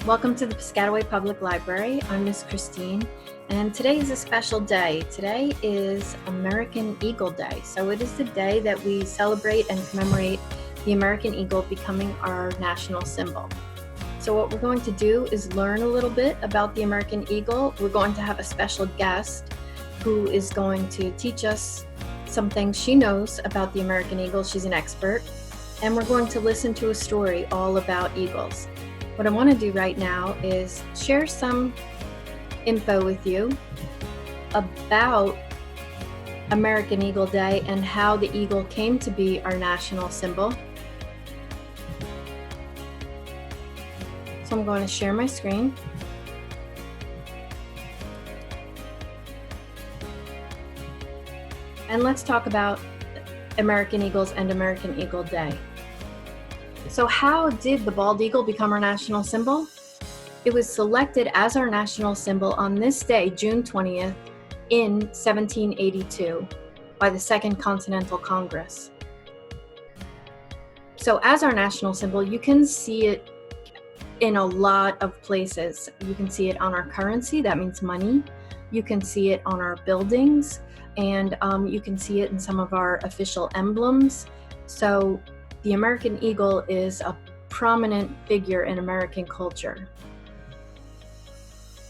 Welcome to the Piscataway Public Library. I'm Miss Christine, and today is a special day. Today is American Eagle Day, so it is the day that we celebrate and commemorate the American eagle becoming our national symbol. So what we're going to do is learn a little bit about the American eagle. We're going to have a special guest who is going to teach us some things she knows about the American eagle. She's an expert, and we're going to listen to a story all about eagles. What I want to do right now is share some info with you about American Eagle Day and how the eagle came to be our national symbol. So I'm going to share my screen. And let's talk about American eagles and American Eagle Day. So how did the bald eagle become our national symbol? It was selected as our national symbol on this day, June 20th, in 1782 by the Second Continental Congress. So as our national symbol, you can see it in a lot of places. You can see it on our currency, that means money. You can see it on our buildings, and you can see it in some of our official emblems. So the American eagle is a prominent figure in American culture.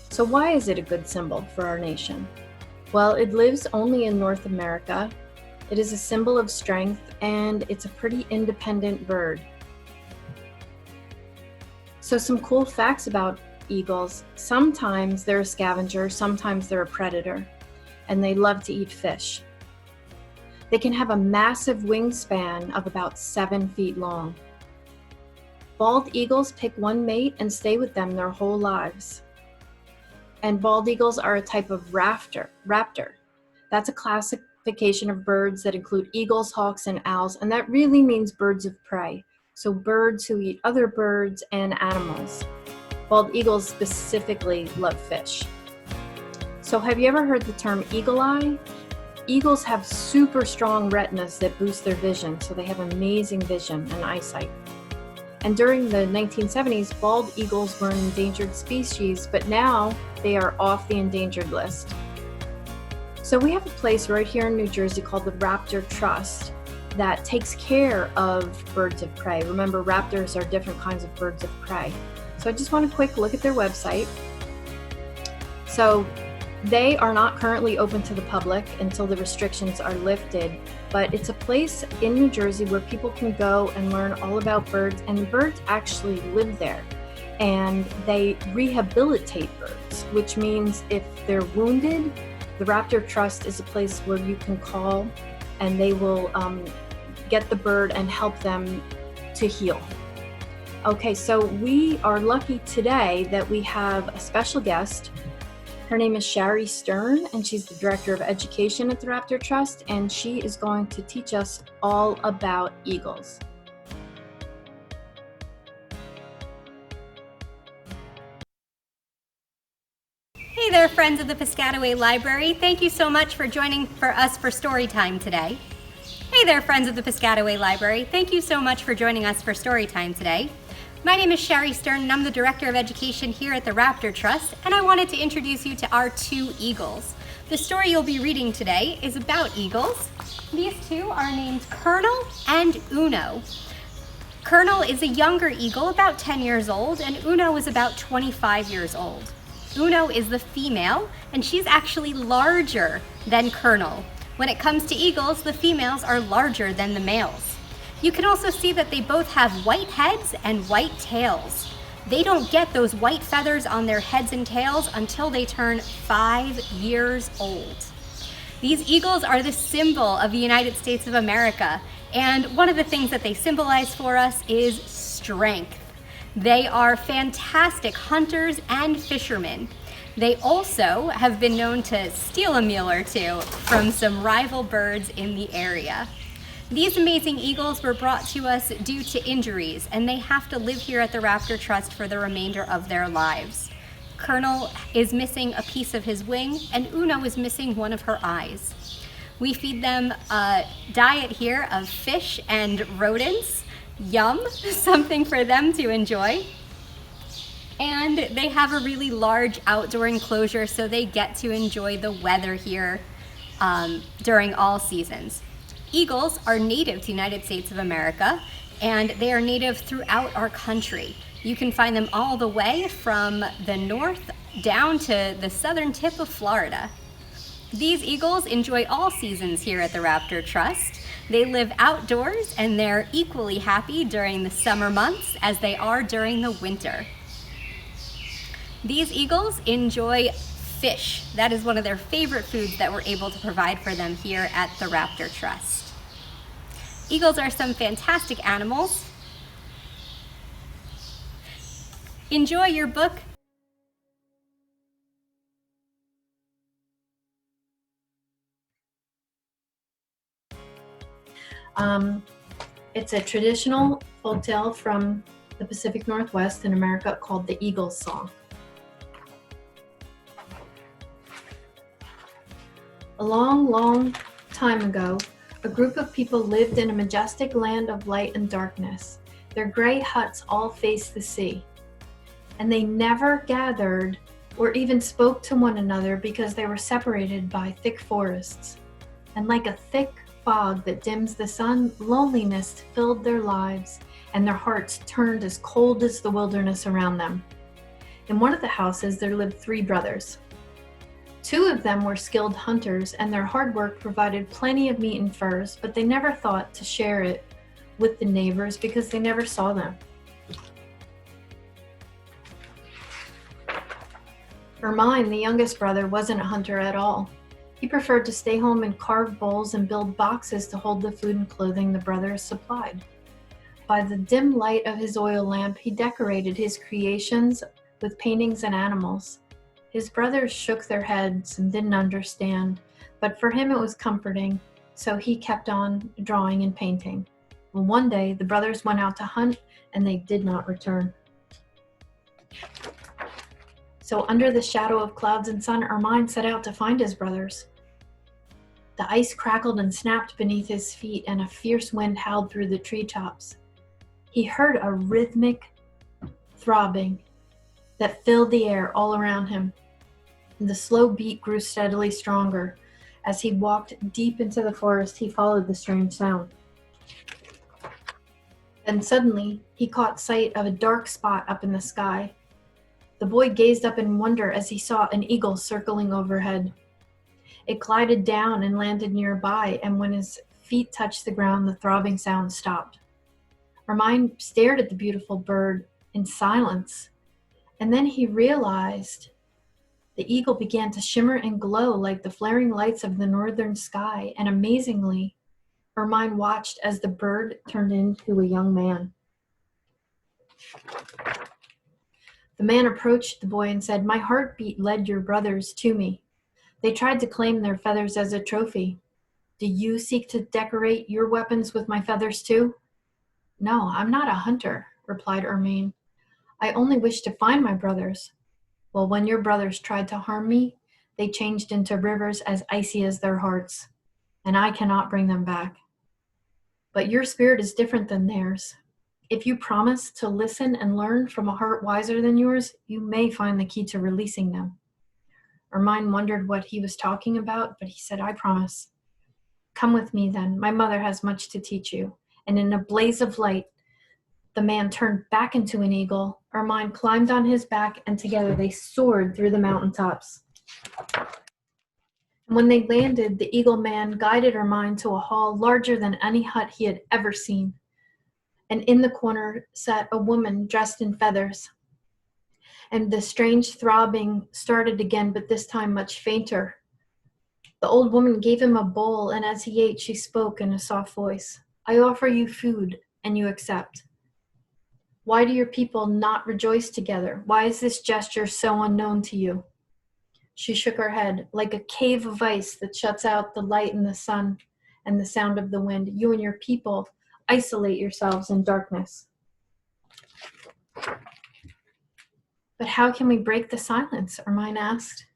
So why is it a good symbol for our nation? Well, it lives only in North America. It is a symbol of strength, and it's a pretty independent bird. So some cool facts about eagles. Sometimes they're a scavenger, sometimes they're a predator, and they love to eat fish. They can have a massive wingspan of about 7 feet long. Bald eagles pick one mate and stay with them their whole lives. And bald eagles are a type of raptor. That's a classification of birds that include eagles, hawks, and owls, and that really means birds of prey. So birds who eat other birds and animals. Bald eagles specifically love fish. So have you ever heard the term eagle eye? Eagles have super strong retinas that boost their vision, so they have amazing vision and eyesight. And during the 1970s, bald eagles were an endangered species, but now they are off the endangered list. So we have a place right here in New Jersey called the Raptor Trust that takes care of birds of prey. Remember, raptors are different kinds of birds of prey. So I just want a quick look at their website. So they are not currently open to the public until the restrictions are lifted, but it's a place in New Jersey where people can go and learn all about birds, and the birds actually live there. And they rehabilitate birds, which means if they're wounded, the Raptor Trust is a place where you can call and they will get the bird and help them to heal. Okay, so we are lucky today that we have a special guest. Her name is Shari Stern, and she's the Director of Education at the Raptor Trust, and she is going to teach us all about eagles. Hey there, friends of the Piscataway Library. Thank you so much for joining us for story time today. Hey there, friends of the Piscataway Library. Thank you so much for joining us for story time today. My name is Shari Stern, and I'm the Director of Education here at the Raptor Trust, and I wanted to introduce you to our two eagles. The story you'll be reading today is about eagles. These two are named Colonel and Uno. Colonel is a younger eagle, about 10 years old, and Uno is about 25 years old. Uno is the female, and she's actually larger than Colonel. When it comes to eagles, the females are larger than the males. You can also see that they both have white heads and white tails. They don't get those white feathers on their heads and tails until they turn 5 years old. These eagles are the symbol of the United States of America, and one of the things that they symbolize for us is strength. They are fantastic hunters and fishermen. They also have been known to steal a meal or two from some rival birds in the area. These amazing eagles were brought to us due to injuries, and they have to live here at the Raptor Trust for the remainder of their lives. Colonel is missing a piece of his wing, and Uno is missing one of her eyes. We feed them a diet here of fish and rodents. Yum, something for them to enjoy. And they have a really large outdoor enclosure, so they get to enjoy the weather here during all seasons. Eagles are native to the United States of America, and they are native throughout our country. You can find them all the way from the north down to the southern tip of Florida. These eagles enjoy all seasons here at the Raptor Trust. They live outdoors, and they're equally happy during the summer months as they are during the winter. These eagles enjoy fish. That is one of their favorite foods that we're able to provide for them here at the Raptor Trust. Eagles are some fantastic animals. Enjoy your book. It's a traditional folktale from the Pacific Northwest in America called the Eagle's Song. A long, long time ago, a group of people lived in a majestic land of light and darkness. Their gray huts all faced the sea, and they never gathered or even spoke to one another because they were separated by thick forests. And like a thick fog that dims the sun, loneliness filled their lives, and their hearts turned as cold as the wilderness around them. In one of the houses, there lived 3 brothers. 2 of them were skilled hunters, and their hard work provided plenty of meat and furs, but they never thought to share it with the neighbors because they never saw them. Ermine, the youngest brother, wasn't a hunter at all. He preferred to stay home and carve bowls and build boxes to hold the food and clothing the brothers supplied. By the dim light of his oil lamp, he decorated his creations with paintings and animals. His brothers shook their heads and didn't understand, but for him it was comforting, so he kept on drawing and painting. Well, one day, the brothers went out to hunt, and they did not return. So under the shadow of clouds and sun, Ermine set out to find his brothers. The ice crackled and snapped beneath his feet, and a fierce wind howled through the treetops. He heard a rhythmic throbbing that filled the air all around him. The slow beat grew steadily stronger. As he walked deep into the forest, he followed the strange sound. Then suddenly, he caught sight of a dark spot up in the sky. The boy gazed up in wonder as he saw an eagle circling overhead. It glided down and landed nearby, and when his feet touched the ground, the throbbing sound stopped. Ermine stared at the beautiful bird in silence, and then he realized the eagle began to shimmer and glow like the flaring lights of the northern sky, and amazingly, Ermine watched as the bird turned into a young man. The man approached the boy and said, "My heartbeat led your brothers to me. They tried to claim their feathers as a trophy. Do you seek to decorate your weapons with my feathers too?" "No, I'm not a hunter," replied Ermine. "I only wish to find my brothers." "Well, when your brothers tried to harm me, they changed into rivers as icy as their hearts, and I cannot bring them back. But your spirit is different than theirs. If you promise to listen and learn from a heart wiser than yours, you may find the key to releasing them." Ermine wondered what he was talking about, but he said, "I promise." "Come with me then. My mother has much to teach you." And in a blaze of light, the man turned back into an eagle. Ermine climbed on his back, and together they soared through the mountaintops. And when they landed, the eagle man guided Ermine to a hall larger than any hut he had ever seen. And in the corner sat a woman dressed in feathers. And the strange throbbing started again, but this time much fainter. The old woman gave him a bowl, and as he ate, she spoke in a soft voice. "I offer you food, and you accept. Why do your people not rejoice together? Why is this gesture so unknown to you?" She shook her head. "Like a cave of ice that shuts out the light and the sun and the sound of the wind, you and your people isolate yourselves in darkness." "But how can we break the silence?" Ermine asked.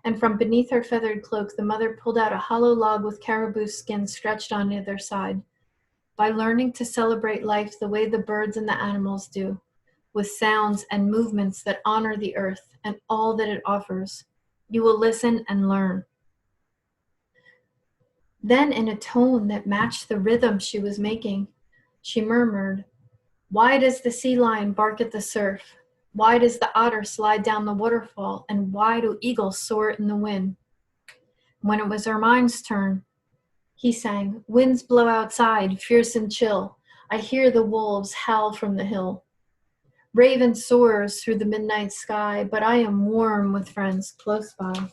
And from beneath her feathered cloak, the mother pulled out a hollow log with caribou skin stretched on either side. "By learning to celebrate life the way the birds and the animals do, with sounds and movements that honor the earth and all that it offers. You will listen and learn. Then, in a tone that matched the rhythm she was making, she murmured, "Why does the sea lion bark at the surf? Why does the otter slide down the waterfall? And why do eagles soar in the wind?" When it was Ermine's turn, he sang, "Winds blow outside, fierce and chill. I hear the wolves howl from the hill. Raven soars through the midnight sky, but I am warm with friends close by."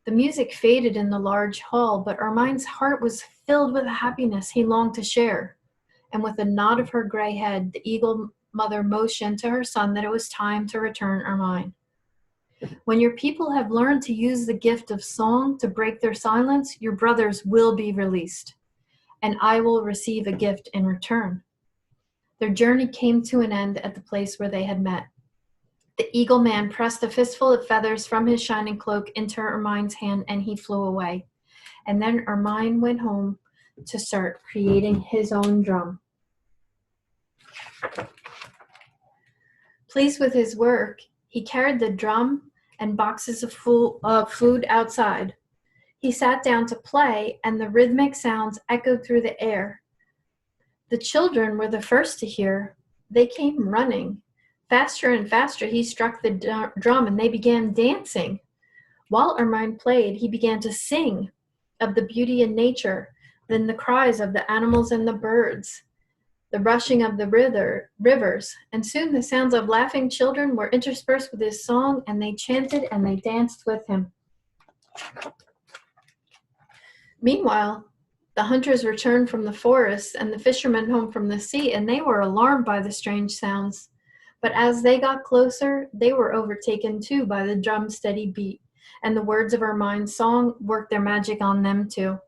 The music faded in the large hall, but Ermine's heart was filled with a happiness he longed to share. And with a nod of her gray head, the eagle mother motioned to her son that it was time to return Ermine. When your people have learned to use the gift of song to break their silence, your brothers will be released, and I will receive a gift in return. Their journey came to an end at the place where they had met. The eagle man pressed a fistful of feathers from his shining cloak into Ermine's hand, and he flew away. And then Ermine went home to start creating his own drum. Pleased with his work, he carried the drum and boxes of food outside. He sat down to play, and the rhythmic sounds echoed through the air. The children were the first to hear. They came running. Faster and faster he struck the drum, and they began dancing. While Ermine played, he began to sing of the beauty in nature, then the cries of the animals and the birds, the rushing of the rivers, and soon the sounds of laughing children were interspersed with his song, and they chanted and they danced with him. Meanwhile, the hunters returned from the forest and the fishermen home from the sea, and they were alarmed by the strange sounds. But as they got closer, they were overtaken too by the drum's steady beat, and the words of Ermine's song worked their magic on them too.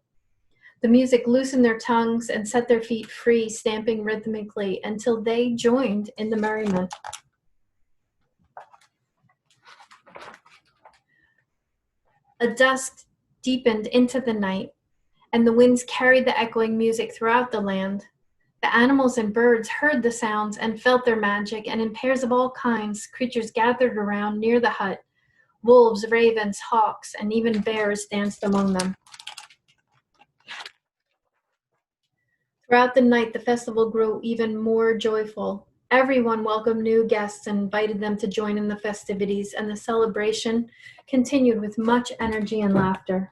The music loosened their tongues and set their feet free, stamping rhythmically until they joined in the merriment. A dusk deepened into the night, and the winds carried the echoing music throughout the land. The animals and birds heard the sounds and felt their magic, and in pairs of all kinds, creatures gathered around near the hut. Wolves, ravens, hawks, and even bears danced among them. Throughout the night, the festival grew even more joyful. Everyone welcomed new guests and invited them to join in the festivities, and the celebration continued with much energy and laughter.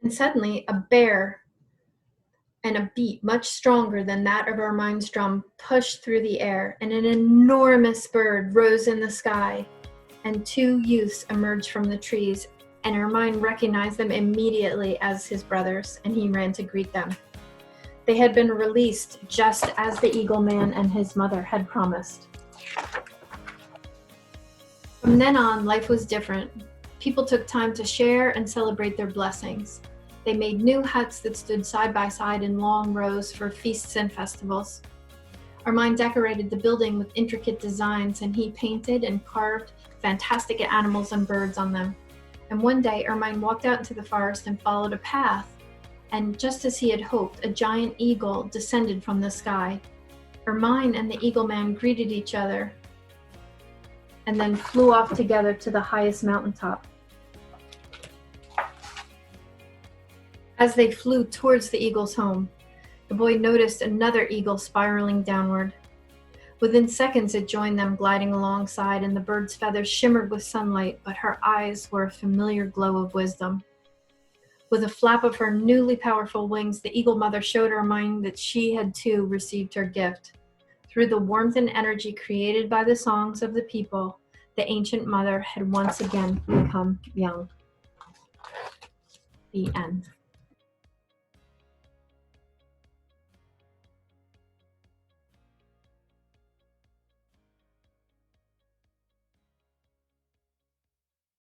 And suddenly, a bear and a beat much stronger than that of Ermine's drum pushed through the air, and an enormous bird rose in the sky, and two youths emerged from the trees, and Ermine recognized them immediately as his brothers, and he ran to greet them. They had been released just as the eagle man and his mother had promised. From then on, life was different. People took time to share and celebrate their blessings. They made new huts that stood side by side in long rows for feasts and festivals. Ermine decorated the building with intricate designs, and he painted and carved fantastic animals and birds on them. And one day, Ermine walked out into the forest and followed a path, and just as he had hoped, a giant eagle descended from the sky. Ermine and the eagle man greeted each other and then flew off together to the highest mountaintop. As they flew towards the eagle's home, the boy noticed another eagle spiraling downward. Within seconds, it joined them, gliding alongside, and the bird's feathers shimmered with sunlight, but her eyes were a familiar glow of wisdom. With a flap of her newly powerful wings, the eagle mother showed Ermine that she had too received her gift. Through the warmth and energy created by the songs of the people, the ancient mother had once again become young. The end.